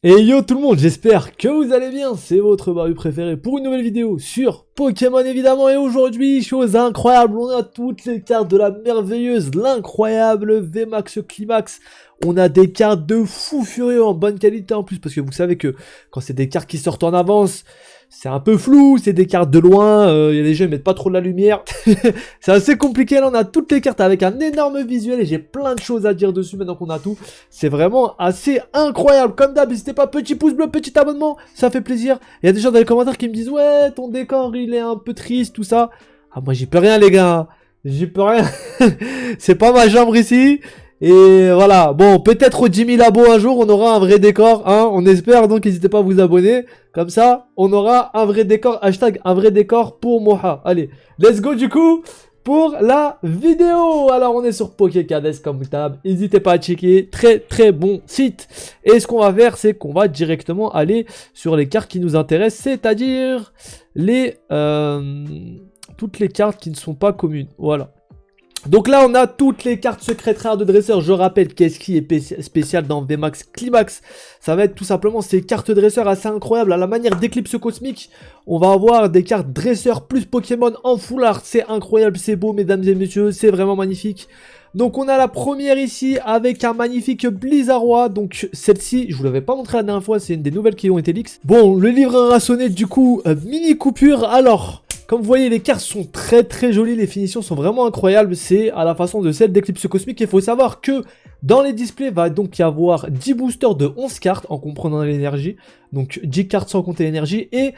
Et yo tout le monde, j'espère que vous allez bien, c'est votre barbu préféré pour une nouvelle vidéo sur Pokémon évidemment. Et aujourd'hui, chose incroyable, on a toutes les cartes de la merveilleuse, l'incroyable VMAX Climax. On a des cartes de fou furieux en bonne qualité en plus, parce que vous savez que quand c'est des cartes qui sortent en avance, c'est un peu flou, c'est des cartes de loin, y a des jeux qui mettent pas trop de la lumière. C'est assez compliqué, là on a toutes les cartes avec un énorme visuel et j'ai plein de choses à dire dessus maintenant qu'on a tout. C'est vraiment assez incroyable, comme d'hab, n'hésitez pas, petit pouce bleu, petit abonnement, ça fait plaisir. Il y a des gens dans les commentaires qui me disent ouais, ton décor il est un peu triste, tout ça. Ah moi j'y peux rien les gars, j'y peux rien. C'est pas ma chambre ici. Et voilà, bon, peut-être aux 10 000 abos un jour, on aura un vrai décor, hein, on espère, donc n'hésitez pas à vous abonner, comme ça, on aura un vrai décor, hashtag un vrai décor pour Moha. Allez, let's go du coup, pour la vidéo. Alors, on est sur Pokécades comme d'hab, n'hésitez pas à checker, très bon site. Et ce qu'on va faire, c'est qu'on va directement aller sur les cartes qui nous intéressent, c'est-à-dire les toutes les cartes qui ne sont pas communes, voilà. Donc là, on a toutes les cartes secrètes rares de dresseurs. Je rappelle qu'est-ce qui est spécial dans VMAX Climax. Ça va être tout simplement ces cartes dresseurs assez incroyables. À la manière d'Éclipse Cosmique, on va avoir des cartes dresseurs plus Pokémon en full art. C'est incroyable, c'est beau, mesdames et messieurs. C'est vraiment magnifique. Donc on a la première ici avec un magnifique Blizzardois. Donc celle-ci, je vous l'avais pas montré la dernière fois, c'est une des nouvelles qui ont été leaks. Bon, le livre raçonné du coup, mini coupure. Alors... comme vous voyez, les cartes sont très jolies, les finitions sont vraiment incroyables, c'est à la façon de celle d'Éclipse Cosmique. Il faut savoir que dans les displays, va donc y avoir 10 boosters de 11 cartes en comprenant l'énergie, donc 10 cartes sans compter l'énergie, et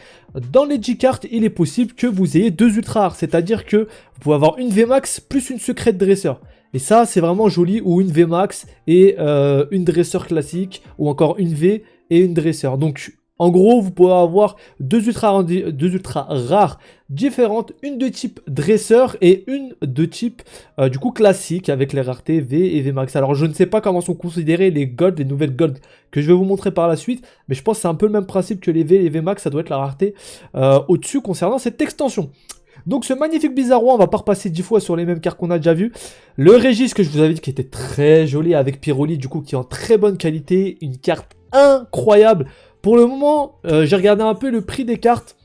dans les 10 cartes, il est possible que vous ayez 2 ultra rares, c'est-à-dire que vous pouvez avoir une VMAX plus une secrète dresseur. Et ça, c'est vraiment joli, ou une VMAX et une dresseur classique, ou encore une V et une dresseur. Donc... en gros, vous pouvez avoir deux ultra rares différentes, une de type dresseur et une de type du coup classique avec les raretés V et VMAX. Alors je ne sais pas comment sont considérés les Gold, les nouvelles Gold que je vais vous montrer par la suite, mais je pense que c'est un peu le même principe que les V et les VMAX, ça doit être la rareté au-dessus concernant cette extension. Donc ce magnifique Blizzardois, on va pas repasser 10 fois sur les mêmes cartes qu'on a déjà vu. Le Régis que je vous avais dit qui était très joli avec Pyroli du coup qui est en très bonne qualité, une carte incroyable. Pour le moment, j'ai regardé un peu le prix des cartes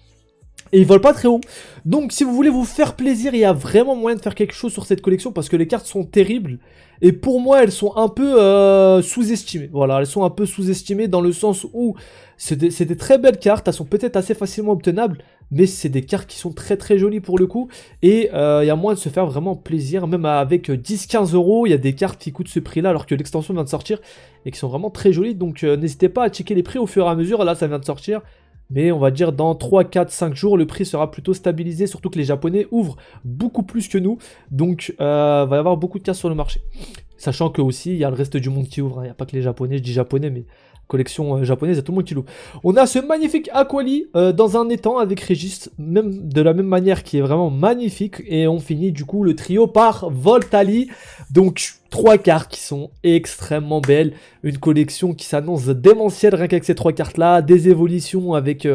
et ils volent pas très haut. Donc si vous voulez vous faire plaisir, il y a vraiment moyen de faire quelque chose sur cette collection parce que les cartes sont terribles. Et pour moi, elles sont un peu sous-estimées. Voilà, elles sont un peu sous-estimées dans le sens où c'est des très belles cartes. Elles sont peut-être assez facilement obtenables, mais c'est des cartes qui sont très jolies pour le coup. Et il y a moyen de se faire vraiment plaisir. Même avec 10-15 euros, il y a des cartes qui coûtent ce prix-là alors que l'extension vient de sortir et qui sont vraiment très jolies. Donc n'hésitez pas à checker les prix au fur et à mesure. Là, ça vient de sortir. Mais on va dire dans 3, 4, 5 jours, le prix sera plutôt stabilisé, surtout que les Japonais ouvrent beaucoup plus que nous. Donc, va y avoir beaucoup de cartes sur le marché. Sachant que aussi, il y a le reste du monde qui ouvre. Il n'y a pas que les Japonais, je dis Japonais, mais collection japonaise, il y a tout le monde qui l'ouvre. On a ce magnifique Aquali dans un étang avec Régis, même de la même manière, qui est vraiment magnifique. Et on finit du coup le trio par Voltali. Donc... 3 cartes qui sont extrêmement belles, une collection qui s'annonce démentielle rien qu'avec ces 3 cartes là, des évolutions avec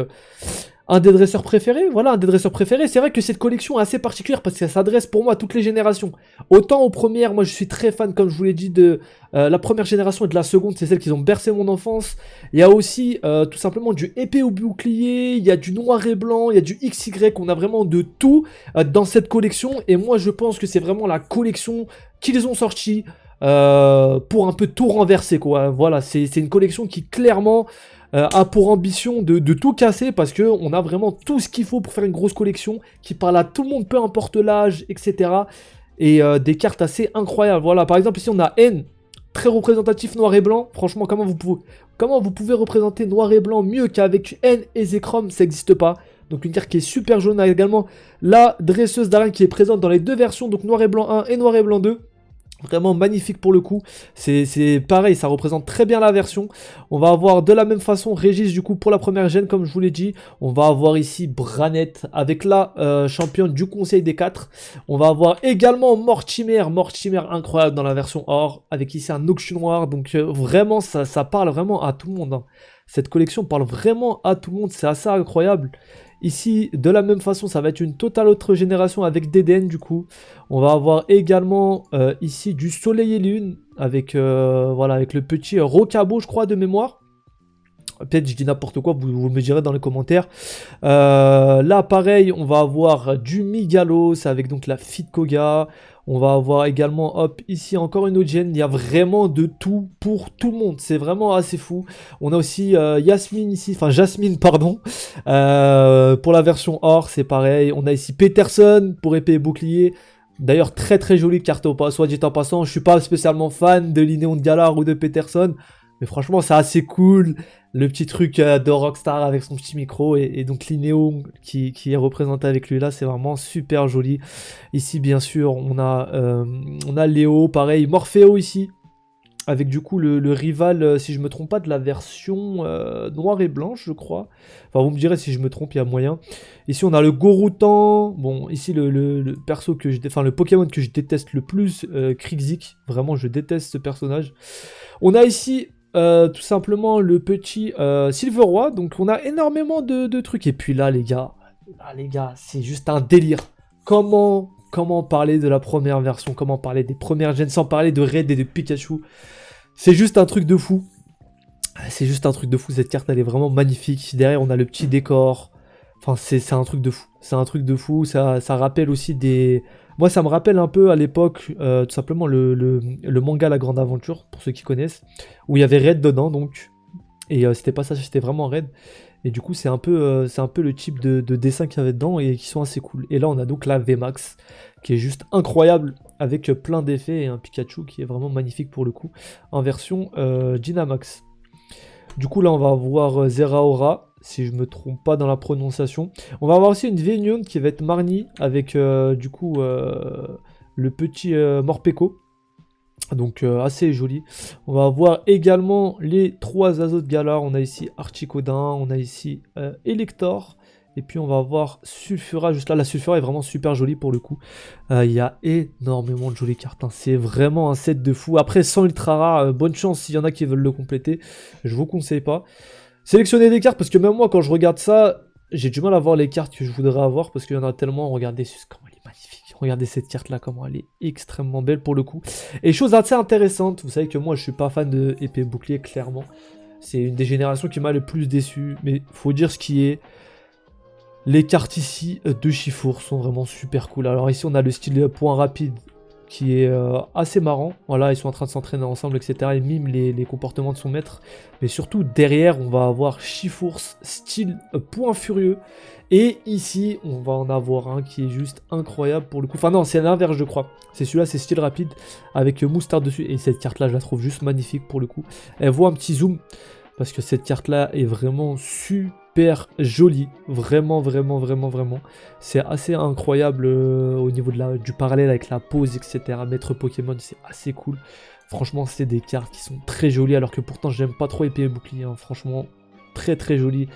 un des dresseurs préférés, voilà un des dresseurs préférés. C'est vrai que cette collection est assez particulière parce qu'elle s'adresse pour moi à toutes les générations. Autant aux premières, moi je suis très fan comme je vous l'ai dit de la première génération et de la seconde, c'est celles qui ont bercé mon enfance. Il y a aussi tout simplement du épée au bouclier, il y a du noir et blanc, il y a du XY, on a vraiment de tout dans cette collection. Et moi je pense que c'est vraiment la collection qu'ils ont sorti pour un peu tout renverser quoi. Voilà, c'est une collection qui clairement a pour ambition de tout casser parce que on a vraiment tout ce qu'il faut pour faire une grosse collection qui parle à tout le monde, peu importe l'âge, etc. Et des cartes assez incroyables. Voilà, par exemple ici on a N, très représentatif noir et blanc. Franchement, comment vous pouvez représenter noir et blanc mieux qu'avec N et Zekrom, ça n'existe pas. Donc une carte qui est super jaune, a également la dresseuse d'arène qui est présente dans les deux versions, donc noir et blanc 1 et noir et blanc 2. Vraiment magnifique pour le coup, c'est pareil, ça représente très bien la version. On va avoir de la même façon Régis du coup pour la première gêne comme je vous l'ai dit. On va avoir ici Branette avec la championne du conseil des 4. On va avoir également Mortimer incroyable dans la version or, avec ici un Noxu noir. Donc vraiment ça parle vraiment à tout le monde hein. Cette collection parle vraiment à tout le monde, c'est assez incroyable. Ici, de la même façon, ça va être une totale autre génération avec DDN du coup. On va avoir également ici du Soleil et Lune avec, voilà, avec le petit Rocabo, je crois, de mémoire. Peut-être je dis n'importe quoi, vous me direz dans les commentaires. Là, pareil, on va avoir du Migalos avec donc la Fit Koga. On va avoir également, hop, ici encore une autre gemme. Il y a vraiment de tout pour tout le monde. C'est vraiment assez fou. On a aussi Yasmine ici, enfin Jasmine, pardon. Pour la version or, c'est pareil. On a ici Peterson pour épée et bouclier. D'ailleurs, très très jolie carte au pas. Soit dit en passant, je suis pas spécialement fan de l'Inéon de Galar ou de Peterson. Mais franchement, c'est assez cool. Le petit truc de Rockstar avec son petit micro. Et donc l'Inéon qui est représenté avec lui là, c'est vraiment super joli. Ici, bien sûr, on a Léo, pareil. Morpheo ici. Avec du coup le rival, si je me trompe pas, de la version noire et blanche, je crois. Enfin, vous me direz si je me trompe, il y a moyen. Ici, on a le Goroutan. Bon, ici, le perso que le Pokémon que je déteste le plus, Krixik. Vraiment, je déteste ce personnage. On a ici, tout simplement, le petit Silveroy. Donc, on a énormément de trucs. Et puis là, les gars, c'est juste un délire. Comment parler de la première version, comment parler des premières gens sans parler de Red et de Pikachu. C'est juste un truc de fou. C'est juste un truc de fou, cette carte elle est vraiment magnifique. Derrière on a le petit décor. Enfin c'est un truc de fou. C'est un truc de fou, ça rappelle aussi des... Moi ça me rappelle un peu à l'époque, tout simplement le manga La Grande Aventure, pour ceux qui connaissent. Où il y avait Red dedans donc. Et c'était pas ça, c'était vraiment Red. Et du coup, c'est un peu le type de dessin qu'il y avait dedans et qui sont assez cool. Et là, on a donc la VMAX, qui est juste incroyable, avec plein d'effets et un Pikachu qui est vraiment magnifique pour le coup, en version Dynamax. Du coup, là, on va avoir Zeraora, si je me trompe pas dans la prononciation. On va avoir aussi une Vénion qui va être Marnie, avec du coup le petit Morpeko. Donc assez joli. On va avoir également les 3 Azot Galar. On a ici Archicodin, on a ici Elector. Et puis on va avoir Sulfura juste là. La Sulfura est vraiment super jolie pour le coup. Il y a énormément de jolies cartes. Hein. C'est vraiment un set de fou. Après 100 ultra rares, bonne chance s'il y en a qui veulent le compléter. Je vous conseille pas. Sélectionnez des cartes parce que même moi quand je regarde ça, j'ai du mal à voir les cartes que je voudrais avoir parce qu'il y en a tellement. Regardez comment elle est magnifique. Regardez cette carte là, comment elle est extrêmement belle pour le coup. Et chose assez intéressante, vous savez que moi je suis pas fan de épée bouclier clairement. C'est une des générations qui m'a le plus déçu. Mais faut dire ce qui est. Les cartes ici de Chifour sont vraiment super cool. Alors ici on a le style point rapide qui est assez marrant. Voilà, ils sont en train de s'entraîner ensemble, etc. Ils miment les comportements de son maître. Mais surtout, derrière, on va avoir Chifours, style point furieux. Et ici, on va en avoir un qui est juste incroyable pour le coup. Enfin non, c'est l'inverse, je crois. C'est celui-là, c'est style rapide, avec Moustard dessus. Et cette carte-là, je la trouve juste magnifique pour le coup. Elle voit un petit zoom, parce que cette carte-là est vraiment super jolie. Vraiment, vraiment, vraiment, vraiment. C'est assez incroyable au niveau du parallèle avec la pose, etc. Maître Pokémon, c'est assez cool. Franchement, c'est des cartes qui sont très jolies, alors que pourtant, j'aime pas trop épée et bouclier. Hein. Franchement, très, très joli.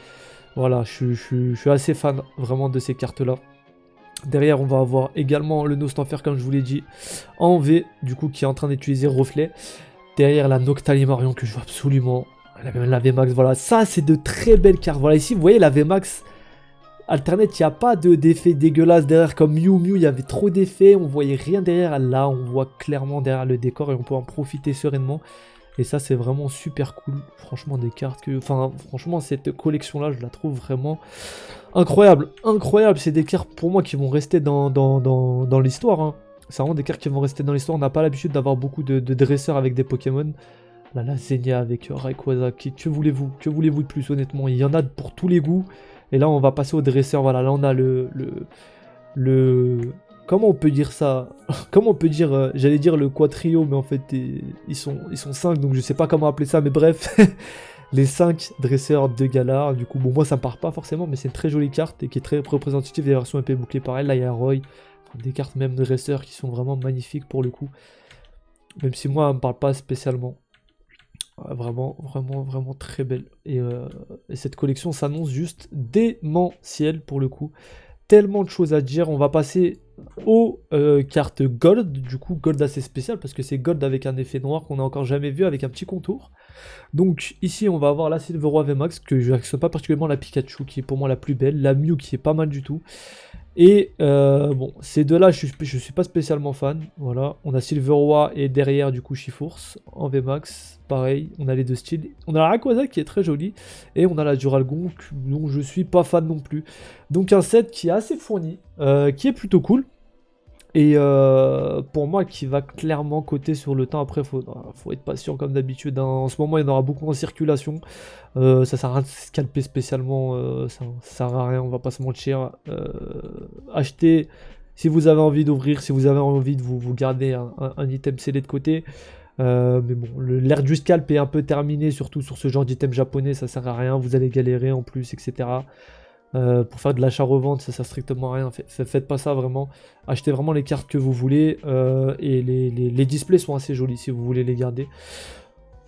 Voilà, je suis assez fan vraiment de ces cartes-là. Derrière, on va avoir également le Nostanfer, comme je vous l'ai dit, en V, du coup, qui est en train d'utiliser Reflet. Derrière, la Noctalimarion, que je veux absolument. La VMAX, voilà. Ça, c'est de très belles cartes. Voilà, ici, vous voyez, la VMAX Alternate, il n'y a pas d'effet dégueulasse derrière. Comme Mew, il y avait trop d'effets. On voyait rien derrière. Là, on voit clairement derrière le décor et on peut en profiter sereinement. Et ça, c'est vraiment super cool. Franchement, des cartes que... Enfin, franchement, cette collection-là, je la trouve vraiment incroyable. Incroyable. C'est des cartes, pour moi, qui vont rester dans l'histoire. Hein. C'est vraiment des cartes qui vont rester dans l'histoire. On n'a pas l'habitude d'avoir beaucoup de dresseurs avec des Pokémon. Là, la Zenia avec Rayquaza. Que voulez-vous de plus, honnêtement? Il y en a pour tous les goûts. Et là, on va passer au dresseur. Voilà, là, on a le... Comment on peut dire ça? Comment on peut dire, j'allais dire le quadrio, mais en fait, ils sont 5, donc je sais pas comment appeler ça, mais bref. Les 5 dresseurs de Galar. Du coup, bon, moi, ça me part pas forcément, mais c'est une très jolie carte et qui est très représentative des versions épée bouclier pareil. Là, il y a Roy. Enfin, des cartes même de dresseurs qui sont vraiment magnifiques pour le coup. Même si moi, elle me parle pas spécialement. Vraiment, vraiment, vraiment très belle. Et cette collection s'annonce juste démentielle pour le coup. Tellement de choses à dire. On va passer aux cartes Gold. Du coup, Gold assez spécial parce que c'est Gold avec un effet noir qu'on n'a encore jamais vu avec un petit contour. Donc ici, on va avoir la Silveroy VMAX que je n'accorde pas particulièrement, la Pikachu qui est pour moi la plus belle. La Mew qui est pas mal du tout. Et bon, ces deux-là, je suis pas spécialement fan. Voilà, on a Silveroi et derrière du coup Shiforce en VMAX. Pareil, on a les deux styles. On a la Rayquaza qui est très jolie et on a la Duralgon dont je suis pas fan non plus. Donc un set qui est assez fourni, qui est plutôt cool. Et pour moi, qui va clairement coter sur le temps. Après, faut être patient comme d'habitude, hein. En ce moment, il y en aura beaucoup en circulation. Ça sert à rien de scalper spécialement. Ça sert à rien, on va pas se mentir. Achetez si vous avez envie d'ouvrir, si vous avez envie de vous garder un item scellé de côté. Mais bon, l'ère du scalp est un peu terminé, surtout sur ce genre d'item japonais. Ça sert à rien, vous allez galérer en plus, etc. Pour faire de l'achat-revente, ça sert strictement à rien. Faites pas ça vraiment. Achetez vraiment les cartes que vous voulez. Et les displays sont assez jolis si vous voulez les garder.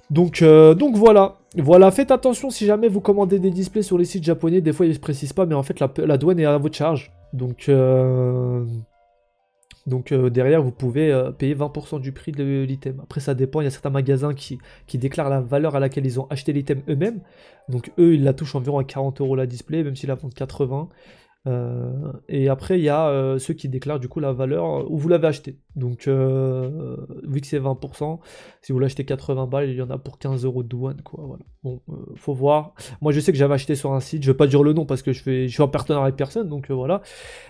Donc voilà. Voilà, faites attention si jamais vous commandez des displays sur les sites japonais. Des fois, ils ne précisent pas, mais en fait, la douane est à votre charge. Donc derrière, vous pouvez payer 20% du prix de l'item. Après, ça dépend. Il y a certains magasins qui déclarent la valeur à laquelle ils ont acheté l'item eux-mêmes. Donc eux, ils la touchent environ à 40 € la display, même s'ils la vendent 80. Et après, il y a ceux qui déclarent du coup la valeur où vous l'avez acheté. Donc, vu que c'est 20%, si vous l'achetez 80 balles, il y en a pour 15 € de douane, quoi. Voilà. Bon, faut voir. Moi, je sais que j'avais acheté sur un site. Je vais pas dire le nom parce que je suis en partenariat avec personne, donc voilà.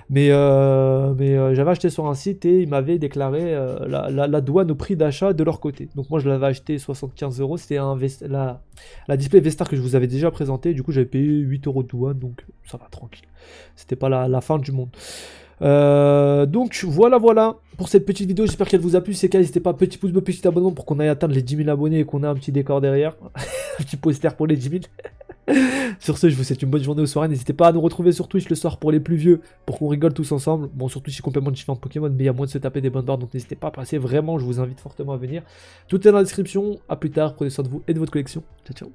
Mais j'avais acheté sur un site et ils m'avaient déclaré la douane au prix d'achat de leur côté. Donc moi, je l'avais acheté 75 €. C'était la display Vestar que je vous avais déjà présenté. Du coup, j'avais payé 8 € de douane, donc ça va tranquille. C'était pas la fin du monde. Donc voilà pour cette petite vidéo, j'espère qu'elle vous a plu. Si c'est le cas, n'hésitez pas, petit pouce bleu, petit abonnement pour qu'on aille atteindre les 10 000 abonnés et qu'on ait un petit décor derrière. Un petit poster pour les 10 000. Sur ce, je vous souhaite une bonne journée ou soirée. N'hésitez pas à nous retrouver sur Twitch le soir pour les plus vieux, pour qu'on rigole tous ensemble. Bon, sur Twitch, c'est complètement différent de Pokémon, mais il y a moins de se taper des bonnes barres, donc n'hésitez pas à passer. Vraiment, je vous invite fortement à venir. Tout est dans la description. À plus tard, prenez soin de vous et de votre collection. Ciao, ciao.